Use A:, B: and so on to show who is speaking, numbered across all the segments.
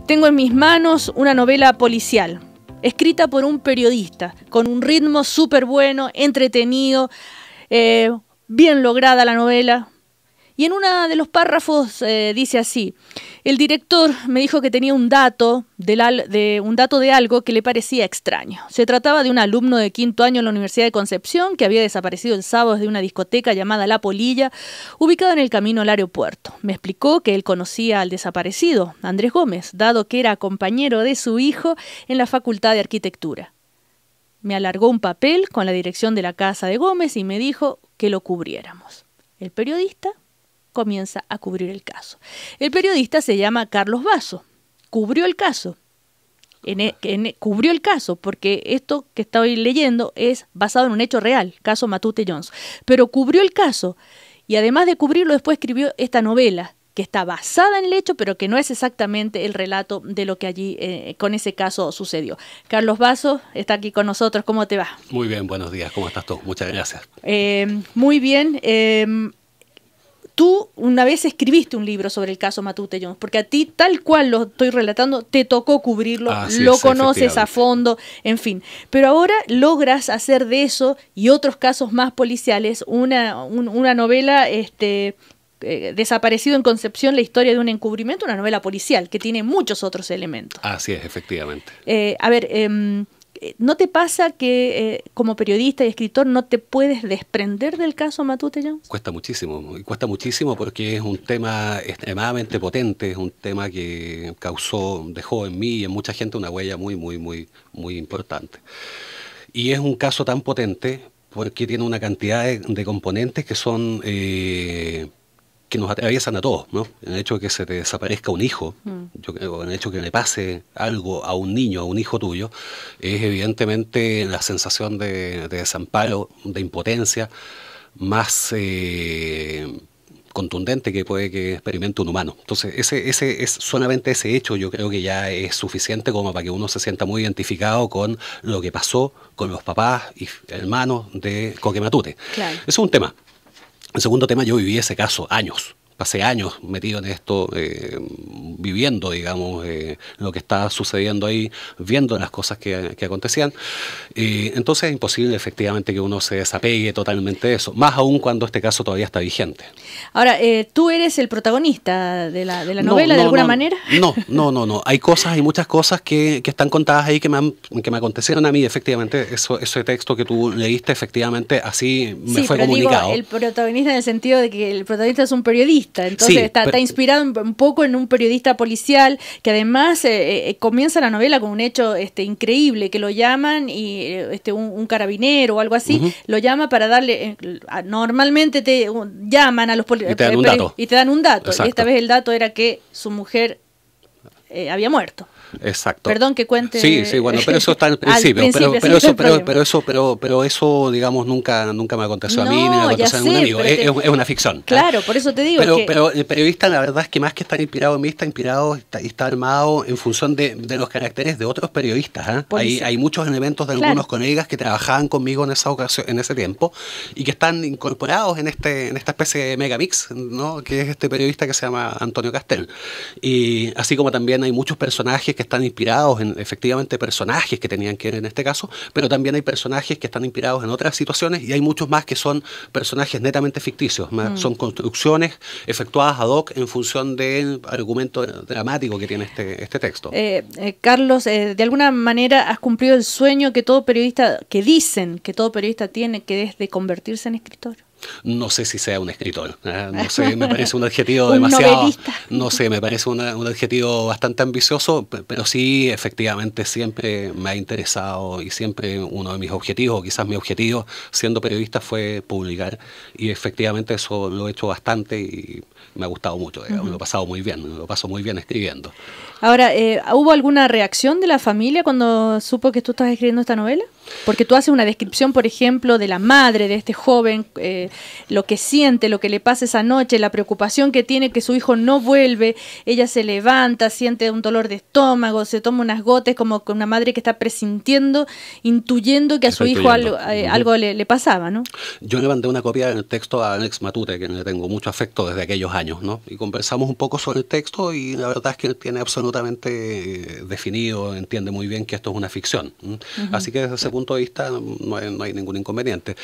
A: Tengo en mis manos una novela policial, escrita por un periodista, con un ritmo súper bueno, entretenido, bien lograda la novela. Y en uno de los párrafos dice así: el director me dijo que tenía un dato de algo que le parecía extraño. Se trataba de un alumno de 5º año en la Universidad de Concepción que había desaparecido el sábado de una discoteca llamada La Polilla, ubicada en el camino al aeropuerto. Me explicó que él conocía al desaparecido, Andrés Gómez, dado que era compañero de su hijo en la Facultad de Arquitectura. Me alargó un papel con la dirección de la casa de Gómez y me dijo que lo cubriéramos. El periodista comienza a cubrir el caso. El periodista se llama Carlos Basso. Cubrió el caso. Cubrió el caso porque esto que estoy leyendo es basado en un hecho real, caso Matute Jones. Pero cubrió el caso y además de cubrirlo después escribió esta novela que está basada en el hecho, pero que no es exactamente el relato de lo que allí con ese caso sucedió. Carlos Basso está aquí con nosotros. ¿Cómo te va?
B: Muy bien, buenos días. ¿Cómo estás tú? Muchas gracias.
A: Muy bien. Tú una vez escribiste un libro sobre el caso Matute Jones, porque a ti, tal cual lo estoy relatando, te tocó cubrirlo, lo conoces a fondo, en fin. Pero ahora logras hacer de eso y otros casos más policiales una novela, Desaparecido en Concepción, la historia de un encubrimiento, una novela policial que tiene muchos otros elementos.
B: Así es, efectivamente.
A: ¿No te pasa que como periodista y escritor no te puedes desprender del caso Matute Jones?
B: Cuesta muchísimo porque es un tema extremadamente potente, es un tema que dejó en mí y en mucha gente una huella muy importante. Y es un caso tan potente porque tiene una cantidad de componentes que son que nos atraviesan a todos, ¿no? El hecho de que se te desaparezca un hijo, yo creo, el hecho de que le pase algo a un niño, a un hijo tuyo, es evidentemente la sensación de desamparo, de impotencia más contundente que puede que experimente un humano. Entonces, solamente ese hecho yo creo que ya es suficiente como para que uno se sienta muy identificado con lo que pasó con los papás y hermanos de Coque Matute.
A: Claro.
B: Ese es un tema. El segundo tema, yo viví ese caso pasé años metido en esto, viviendo, digamos, lo que estaba sucediendo ahí, viendo las cosas que acontecían. Entonces es imposible efectivamente que uno se desapegue totalmente de eso, más aún cuando este caso todavía está vigente.
A: Ahora, ¿tú eres el protagonista de la novela de alguna manera?
B: No. Hay muchas cosas que están contadas ahí que me acontecieron a mí, efectivamente. Ese texto que tú leíste, efectivamente, así me fue comunicado.
A: Digo, el protagonista en el sentido de que el protagonista es un periodista. Entonces
B: sí,
A: está inspirado un poco en un periodista policial que además comienza la novela con un hecho increíble, que lo llaman y un carabinero o algo así, lo llama para darle, normalmente te llaman a los policías y te dan un dato.
B: Exacto.
A: Y esta vez el dato era que su mujer había muerto.
B: Exacto.
A: Perdón que cuente.
B: Sí, bueno, pero eso está al principio. Pero eso, digamos, nunca me aconteció a mí, ni me aconteció a ningún amigo. Es una ficción.
A: Claro, por eso te digo.
B: Pero el periodista, la verdad es que más que estar inspirado en mí, está armado en función de los caracteres de otros periodistas. Hay muchos elementos de algunos colegas que trabajaban conmigo en esa ocasión, en ese tiempo, y que están incorporados en esta especie de megamix, ¿no? Que es este periodista que se llama Antonio Castel. Y así como también hay muchos personajes que están inspirados en efectivamente personajes que tenían que ver en este caso, pero también hay personajes que están inspirados en otras situaciones y hay muchos más que son personajes netamente ficticios, son construcciones efectuadas ad hoc en función del argumento dramático que tiene este texto.
A: Carlos, de alguna manera has cumplido el sueño que todo periodista, que dicen que todo periodista tiene, que es de convertirse en escritor.
B: No sé si sea un escritor, no sé, me parece un adjetivo demasiado,
A: novelista.
B: No sé, me parece un adjetivo bastante ambicioso, pero sí, efectivamente, siempre me ha interesado y siempre uno de mis objetivos, o quizás mi objetivo siendo periodista fue publicar, y efectivamente eso lo he hecho bastante y me ha gustado mucho, lo he pasado muy bien, lo paso muy bien escribiendo.
A: Ahora, ¿hubo alguna reacción de la familia cuando supo que tú estabas escribiendo esta novela? Porque tú haces una descripción, por ejemplo, de la madre de este joven, lo que siente, lo que le pasa esa noche, la preocupación que tiene que su hijo no vuelve, ella se levanta, siente un dolor de estómago, se toma unas gotas, como con una madre que está presintiendo, intuyendo que a su hijo algo le pasaba, ¿no?
B: Yo le mandé una copia del texto a Alex Matute, que le tengo mucho afecto desde aquellos años, ¿no? Y conversamos un poco sobre el texto y la verdad es que él tiene absolutamente definido, entiende muy bien que esto es una ficción. Así que desde ese punto de vista no hay ningún inconveniente.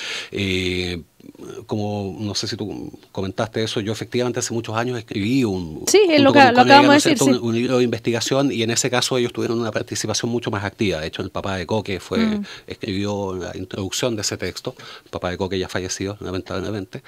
B: Como no sé si tú comentaste eso, yo efectivamente hace muchos años escribí un libro de investigación, y en ese caso ellos tuvieron una participación mucho más activa. De hecho, el papá de Coque escribió la introducción de ese texto. El papá de Coque ya falleció, lamentablemente.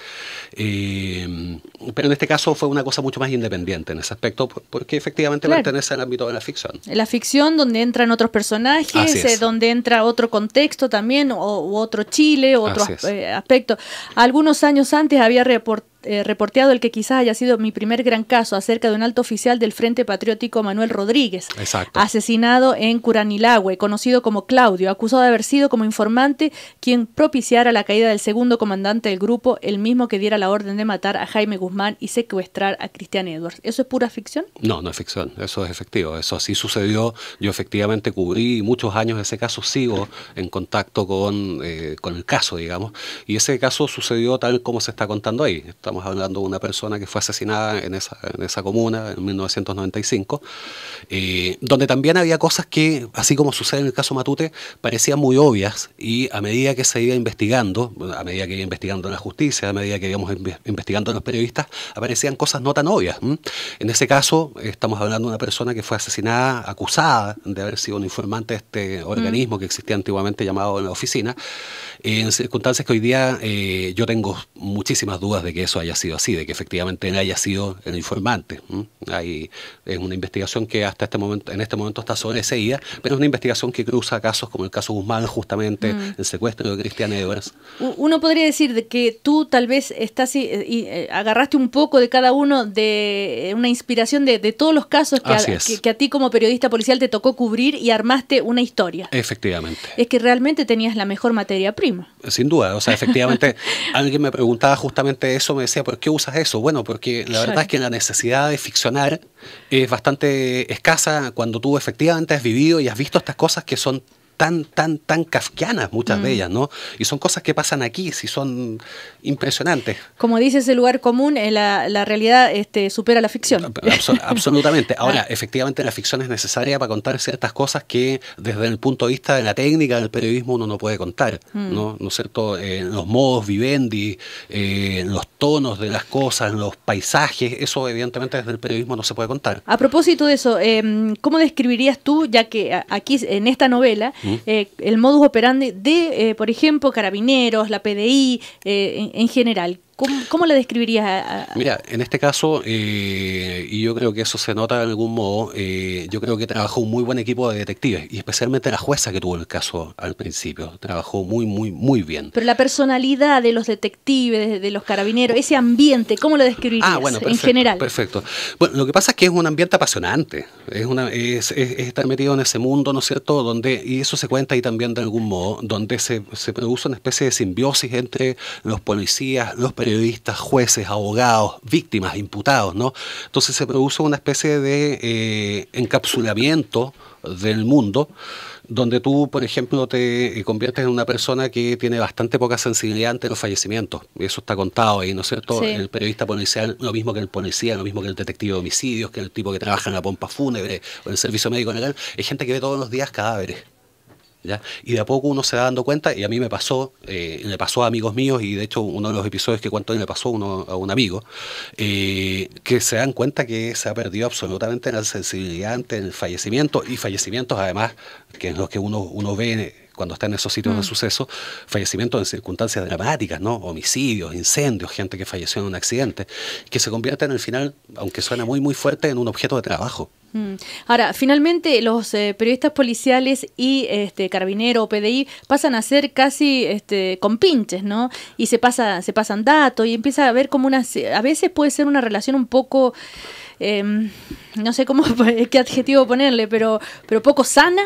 B: Pero en este caso fue una cosa mucho más independiente en ese aspecto, porque efectivamente pertenece al ámbito de la ficción.
A: La ficción donde entran otros personajes, donde entra otro contexto también, u otro Chile, otro aspecto. Algunos años antes había reporteado el que quizás haya sido mi primer gran caso acerca de un alto oficial del Frente Patriótico, Manuel Rodríguez, asesinado en Curanilahue, conocido como Claudio, acusado de haber sido como informante quien propiciara la caída del segundo comandante del grupo, el mismo que diera la orden de matar a Jaime Guzmán y secuestrar a Cristian Edwards. ¿Eso es pura ficción? No, no es ficción, eso es efectivo, eso sí sucedió. Yo efectivamente cubrí muchos años ese caso, sigo en contacto con el caso, digamos, y ese caso sucedió tal como se está contando ahí. Estamos hablando de una persona que fue asesinada en esa comuna en 1995, donde también había cosas que, así como sucede en el caso Matute, parecían muy obvias, y a medida que se iba investigando, a medida que iba investigando en la justicia, a medida que íbamos investigando en los periodistas, aparecían cosas no tan obvias. En ese caso estamos hablando de una persona que fue asesinada, acusada de haber sido un informante de este organismo que existía antiguamente llamado La Oficina, en circunstancias que hoy día yo tengo muchísimas dudas de que eso haya sido así, de que efectivamente él haya sido el informante. Es una investigación que hasta en este momento está sobreseída, pero es una investigación que cruza casos como el caso Guzmán, justamente el secuestro de Cristian Edwards. Uno podría decir de que tú tal vez agarraste un poco de cada uno, de una inspiración de todos los casos que a ti como periodista policial te tocó cubrir, y armaste una historia. Efectivamente. Es que realmente tenías la mejor materia prima. Sin duda, o sea, efectivamente, alguien me preguntaba justamente eso, me decía, ¿por qué usas eso? Bueno, porque la verdad es que la necesidad de ficcionar es bastante escasa cuando tú efectivamente has vivido y has visto estas cosas que son tan kafkianas, muchas de ellas, ¿no? Y son cosas que pasan aquí, sí, son impresionantes. Como dice ese lugar común, la realidad supera la ficción. Absolutamente. Ahora, efectivamente, la ficción es necesaria para contar ciertas cosas que desde el punto de vista de la técnica del periodismo uno no puede contar, ¿no? ¿No es cierto? Los modos vivendi, los tonos de las cosas, los paisajes, eso evidentemente desde el periodismo no se puede contar. A propósito de eso, ¿cómo describirías tú, ya que aquí en esta novela, el modus operandi de, por ejemplo, Carabineros, la PDI, en general? ¿Cómo la describirías? Mira, en este caso, y yo creo que eso se nota de algún modo, yo creo que trabajó un muy buen equipo de detectives, y especialmente la jueza que tuvo el caso al principio, trabajó muy bien. Pero la personalidad de los detectives, de los carabineros, ese ambiente, ¿cómo lo describirías en general? Perfecto. Bueno, lo que pasa es que es un ambiente apasionante, es estar metido en ese mundo, ¿no es cierto?, y eso se cuenta ahí también de algún modo, donde se produce una especie de simbiosis entre los policías, los periodistas, jueces, abogados, víctimas, imputados, ¿no? Entonces se produce una especie de encapsulamiento del mundo, donde tú, por ejemplo, te conviertes en una persona que tiene bastante poca sensibilidad ante los fallecimientos. Y eso está contado ahí, ¿no es cierto? Sí. El periodista policial, lo mismo que el policía, lo mismo que el detective de homicidios, que el tipo que trabaja en la pompa fúnebre o en el servicio médico legal, es gente que ve todos los días cadáveres. ¿Ya? Y de a poco uno se va dando cuenta, y a mí me pasó, le pasó a amigos míos, y de hecho uno de los episodios que cuento le pasó a un amigo, que se dan cuenta que se ha perdido absolutamente la sensibilidad ante el fallecimiento, y fallecimientos además, que es lo que uno ve cuando está en esos sitios de suceso, fallecimientos en circunstancias dramáticas, ¿no? Homicidios, incendios, gente que falleció en un accidente, que se convierten al final, aunque suena muy fuerte, en un objeto de trabajo. Ahora, finalmente los periodistas policiales y Carabinero o PDI pasan a ser casi compinches, ¿no? Y se pasan datos y empieza a haber como a veces puede ser una relación un poco no sé cómo, qué adjetivo ponerle, pero poco sana.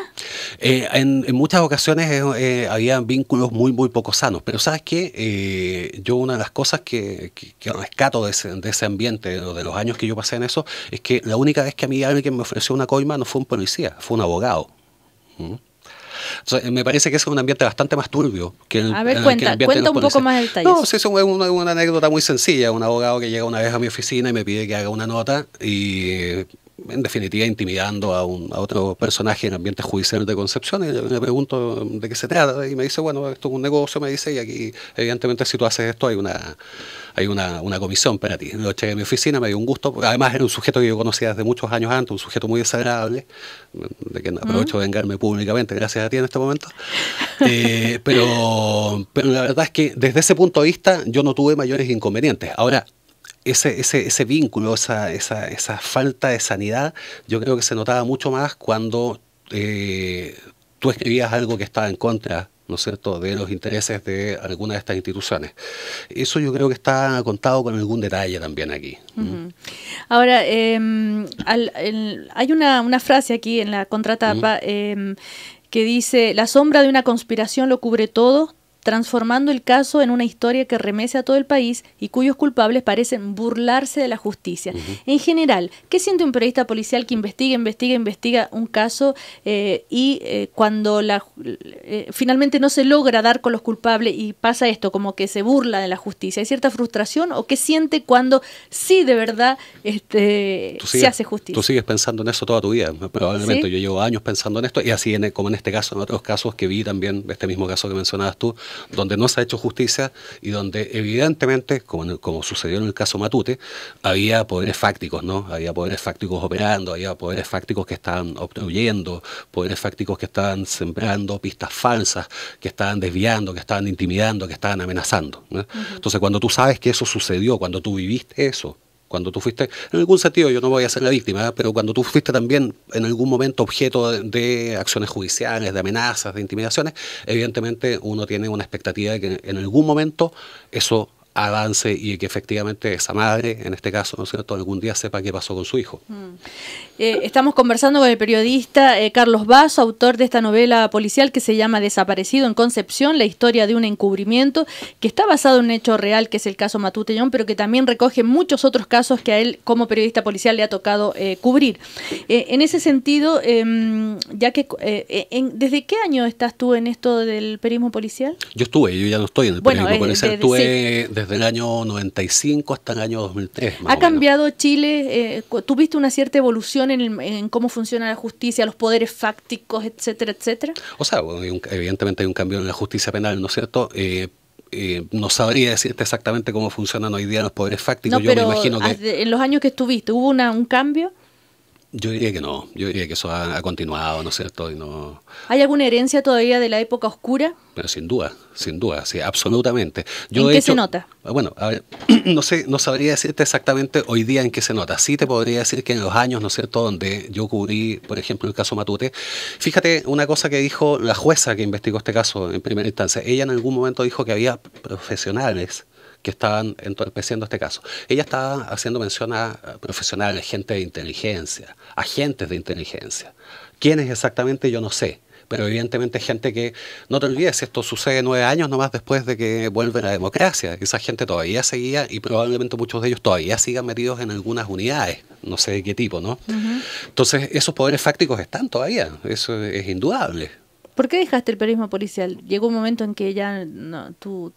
B: En muchas ocasiones había vínculos muy, muy poco sanos, pero ¿sabes qué? Yo una de las cosas que rescato de ese ambiente, o de los años que yo pasé en eso, es que la única vez que a mí alguien me ofreció una coima no fue un policía, fue un abogado. ¿Mm? Entonces, me parece que ese es un ambiente bastante más turbio que
A: a ver, cuenta un poco más de detalles.
B: No, sí, es una anécdota muy sencilla. Un abogado que llega una vez a mi oficina y me pide que haga una nota y, en definitiva, intimidando a otro personaje en el ambiente judicial de Concepción, y le pregunto de qué se trata y me dice, bueno, esto es un negocio, me dice, y aquí evidentemente si tú haces esto hay una comisión para ti. Lo eché en mi oficina, me dio un gusto, además era un sujeto que yo conocía desde muchos años antes, un sujeto muy desagradable, de que aprovecho de vengarme públicamente gracias a ti en este momento, pero la verdad es que desde ese punto de vista yo no tuve mayores inconvenientes. Ahora, ese vínculo, esa falta de sanidad, yo creo que se notaba mucho más cuando tú escribías algo que estaba en contra, ¿no es cierto?, de los intereses de alguna de estas instituciones. Eso yo creo que está contado con algún detalle también aquí.
A: Ahora, hay una frase aquí en la contratapa que dice: la sombra de una conspiración lo cubre todo, transformando el caso en una historia que remece a todo el país y cuyos culpables parecen burlarse de la justicia. En general, ¿qué siente un periodista policial que investiga un caso y cuando finalmente no se logra dar con los culpables y pasa esto, como que se burla de la justicia? ¿Hay cierta frustración o qué siente cuando sí de verdad se hace justicia?
B: Tú sigues pensando en eso toda tu vida, probablemente. ¿Sí? Yo llevo años pensando en esto y así como en este caso, en otros casos que vi también, este mismo caso que mencionabas tú, donde no se ha hecho justicia y donde evidentemente, como sucedió en el caso Matute, había poderes fácticos, ¿no? Había poderes fácticos operando, había poderes fácticos que estaban obstruyendo, poderes fácticos que estaban sembrando pistas falsas, que estaban desviando, que estaban intimidando, que estaban amenazando, ¿no? Entonces, cuando tú sabes que eso sucedió, cuando tú viviste eso, cuando tú fuiste, en algún sentido yo no voy a ser la víctima, pero cuando tú fuiste también en algún momento objeto de acciones judiciales, de amenazas, de intimidaciones, evidentemente uno tiene una expectativa de que en algún momento eso avance y que efectivamente esa madre, en este caso, ¿no es cierto?, algún día sepa qué pasó con su hijo.
A: Estamos conversando con el periodista Carlos Basso, autor de esta novela policial que se llama Desaparecido en Concepción, la historia de un encubrimiento, que está basado en un hecho real, que es el caso Matute-Young, pero que también recoge muchos otros casos que a él, como periodista policial, le ha tocado cubrir. En ese sentido, ya que ¿desde qué año estás tú en esto del periodismo policial?
B: Yo ya no estoy en el periodismo policial, estuve desde el año 95 hasta el año 2003.
A: ¿Ha cambiado Chile? ¿Tuviste una cierta evolución en cómo funciona la justicia, los poderes fácticos, etcétera, etcétera?
B: O sea, evidentemente hay un cambio en la justicia penal, ¿no es cierto? No sabría decirte exactamente cómo funcionan hoy día los poderes fácticos.
A: No, pero me imagino que en los años que estuviste, ¿hubo un cambio?
B: Yo diría que no, yo diría que eso ha continuado, ¿no es cierto? Y no...
A: ¿Hay alguna herencia todavía de la época oscura?
B: Pero sin duda, sí, absolutamente.
A: ¿En qué se nota?
B: Bueno, a ver, no sabría decirte exactamente hoy día en qué se nota. Sí te podría decir que en los años, ¿no es cierto?, donde yo cubrí, por ejemplo, el caso Matute, fíjate una cosa que dijo la jueza que investigó este caso en primera instancia. Ella en algún momento dijo que había profesionales que estaban entorpeciendo este caso. Ella estaba haciendo mención a profesionales, gente de inteligencia, agentes de inteligencia. ¿Quiénes exactamente? Yo no sé. Pero evidentemente gente que, no te olvides, esto sucede 9 años nomás después de que vuelve la democracia. Esa gente todavía seguía y probablemente muchos de ellos todavía sigan metidos en algunas unidades, no sé de qué tipo, ¿no? Entonces, esos poderes fácticos están todavía, eso es indudable.
A: ¿Por qué dejaste el periodismo policial? Llegó un momento en que ya tú...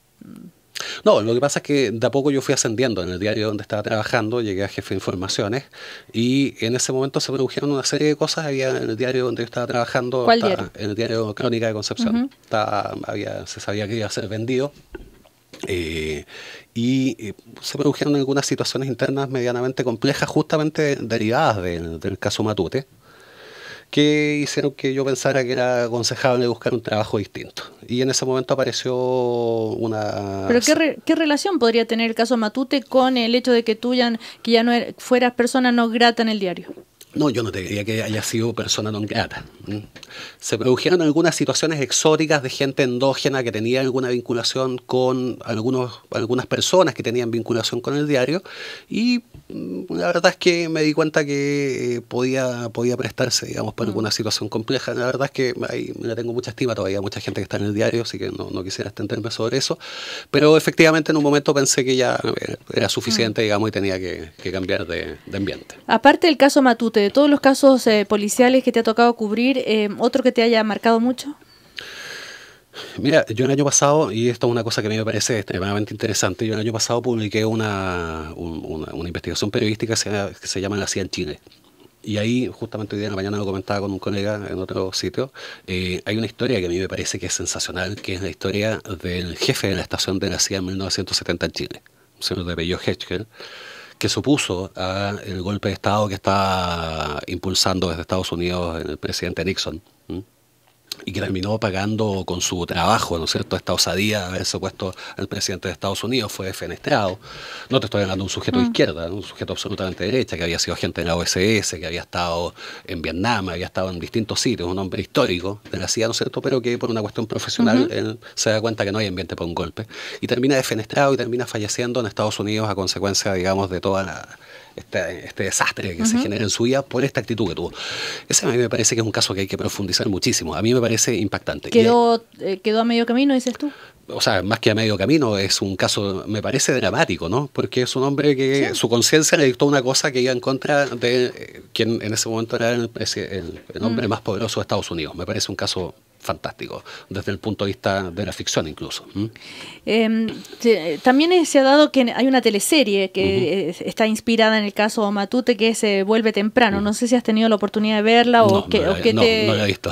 B: No, lo que pasa es que de a poco yo fui ascendiendo en el diario donde estaba trabajando, llegué a jefe de informaciones y en ese momento se produjeron una serie de cosas. Había en el diario donde yo estaba trabajando,
A: ¿cuál diario?
B: En el diario Crónica de Concepción, se sabía que iba a ser vendido y se produjeron algunas situaciones internas medianamente complejas justamente derivadas del caso Matute, que hicieron que yo pensara que era aconsejable buscar un trabajo distinto. Y en ese momento apareció una...
A: ¿Pero qué relación podría tener el caso Matute con el hecho de que tú ya no fueras persona no grata en el diario?
B: No, yo no te diría que haya sido persona non grata. Se produjeron algunas situaciones exóticas de gente endógena que tenía alguna vinculación con algunas personas que tenían vinculación con el diario, y la verdad es que me di cuenta que podía prestarse, digamos, para alguna situación compleja. La verdad es que ahí le tengo mucha estima todavía a mucha gente que está en el diario, así que no quisiera extenderme sobre eso, pero efectivamente en un momento pensé que ya era suficiente, digamos, y tenía que cambiar de ambiente.
A: Aparte del caso Matute, de todos los casos policiales que te ha tocado cubrir, ¿otro que te haya marcado mucho?
B: Mira, yo el año pasado, y esto es una cosa que a mí me parece extremadamente interesante, yo el año pasado publiqué una investigación periodística que se llama La CIA en Chile. Y ahí, justamente hoy día en la mañana lo comentaba con un colega en otro sitio, hay una historia que a mí me parece que es sensacional, que es la historia del jefe de la estación de la CIA en 1970 en Chile, un señor de apellido Hetchkel, que se opuso al golpe de Estado que está impulsando desde Estados Unidos el presidente Nixon, y que terminó pagando con su trabajo, ¿no es cierto?, esta osadía de haberse opuesto al presidente de Estados Unidos. Fue defenestrado. No te estoy hablando de un sujeto de izquierda, un sujeto absolutamente de derecha, que había sido agente de la OSS, que había estado en Vietnam, había estado en distintos sitios, un hombre histórico de la CIA, ¿no es cierto?, pero que por una cuestión profesional él se da cuenta que no hay ambiente para un golpe, y termina defenestrado y termina falleciendo en Estados Unidos a consecuencia, digamos, de toda este desastre que se genera en su vida por esta actitud que tuvo. Ese a mí me parece que es un caso que hay que profundizar muchísimo. A mí me parece impactante.
A: ¿Quedó a medio camino, dices tú?
B: O sea, más que a medio camino, es un caso, me parece dramático, ¿no? Porque es un hombre que su conciencia le dictó una cosa que iba en contra de quien en ese momento era el hombre más poderoso de Estados Unidos. Me parece un caso fantástico, desde el punto de vista de la ficción incluso.
A: También se ha dado que hay una teleserie que está inspirada en el caso Matute, que es Vuelve Temprano. No sé si has tenido la oportunidad de verla o no la he visto.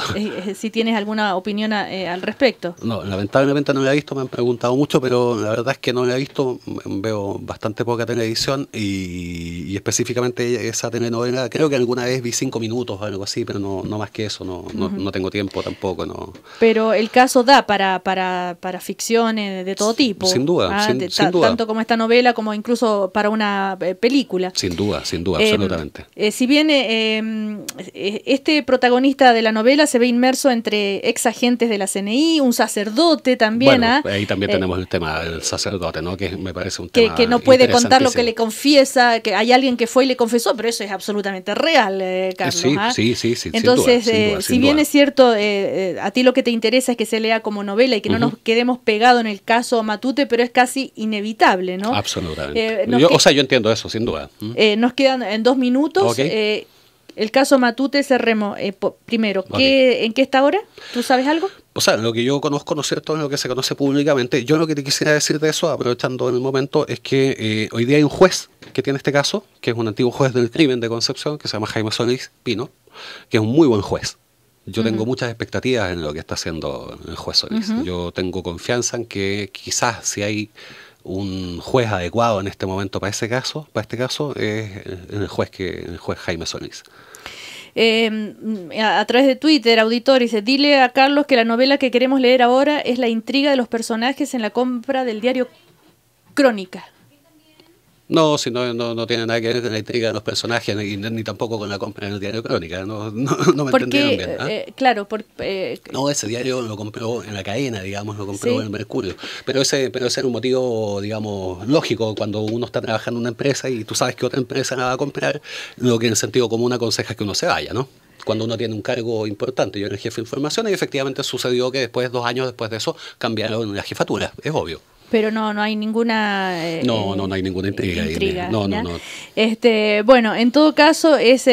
A: Si tienes alguna opinión al respecto.
B: No, lamentablemente no la he visto, me han preguntado mucho, pero la verdad es que no la he visto. Veo bastante poca televisión y específicamente esa telenovela, creo que alguna vez vi 5 minutos o algo así, pero no más que eso, no tengo tiempo tampoco, no.
A: Pero el caso da para ficciones de todo tipo.
B: Sin duda, sin duda.
A: Tanto como esta novela, como incluso para una película.
B: Sin duda, absolutamente.
A: Si bien este protagonista de la novela se ve inmerso entre ex agentes de la CNI, un sacerdote también.
B: Bueno, ahí también tenemos el tema del sacerdote, ¿no? Que me parece un tema
A: que no puede contar lo que le confiesa, que hay alguien que fue y le confesó, pero eso es absolutamente real, Carlos.
B: Sí.
A: Entonces,
B: sin duda,
A: si bien es cierto, a ti lo que te interesa es que se lea como novela y que no nos quedemos pegados en el caso Matute, pero es casi inevitable, ¿no?
B: Absolutamente. Yo entiendo eso, sin duda.
A: Nos quedan en 2 minutos. Okay. El caso Matute, cerremos. Primero, ¿en qué está ahora? ¿Tú sabes algo?
B: O sea, lo que yo conozco, ¿no es cierto?, es lo que se conoce públicamente. Yo lo que te quisiera decir de eso, aprovechando el momento, es que hoy día hay un juez que tiene este caso, que es un antiguo juez del crimen de Concepción, que se llama Jaime Solís Pino, que es un muy buen juez. Yo tengo muchas expectativas en lo que está haciendo el juez Solís. Yo tengo confianza en que quizás si hay un juez adecuado en este momento para este caso, es el juez Jaime Solís.
A: A través de Twitter, auditor dice: dile a Carlos que la novela que queremos leer ahora es la intriga de los personajes en la compra del diario Crónica.
B: No, si no tiene nada que ver con la intriga de los personajes ni tampoco con la compra en el diario Crónica. No me entendieron bien.
A: Claro.
B: No, ese diario lo compró en la cadena, digamos, lo compró en el Mercurio. Pero ese era un motivo, digamos, lógico cuando uno está trabajando en una empresa y tú sabes que otra empresa la va a comprar, lo que en el sentido común aconseja que uno se vaya, ¿no? Cuando uno tiene un cargo importante. Yo era el jefe de información y efectivamente sucedió que 2 años después de eso cambiaron la jefatura, es obvio.
A: Pero no hay ninguna...
B: no hay ninguna intriga. No.
A: Bueno, en todo caso, es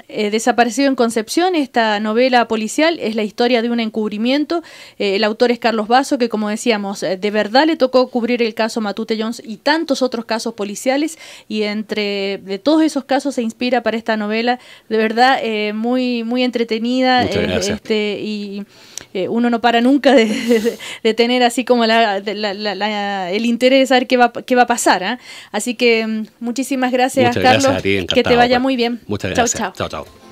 A: Desaparecido en Concepción, esta novela policial, es la historia de un encubrimiento. El autor es Carlos Basso, que como decíamos, de verdad le tocó cubrir el caso Matute Jones y tantos otros casos policiales, y de todos esos casos se inspira para esta novela, de verdad, muy, muy entretenida.
B: Muchas gracias.
A: Y uno no para nunca de tener así como el interés de saber qué va a pasar. Así que muchísimas gracias, Carlos.
B: Gracias a ti,
A: que te vaya muy bien.
B: Muchas gracias.
A: Chao.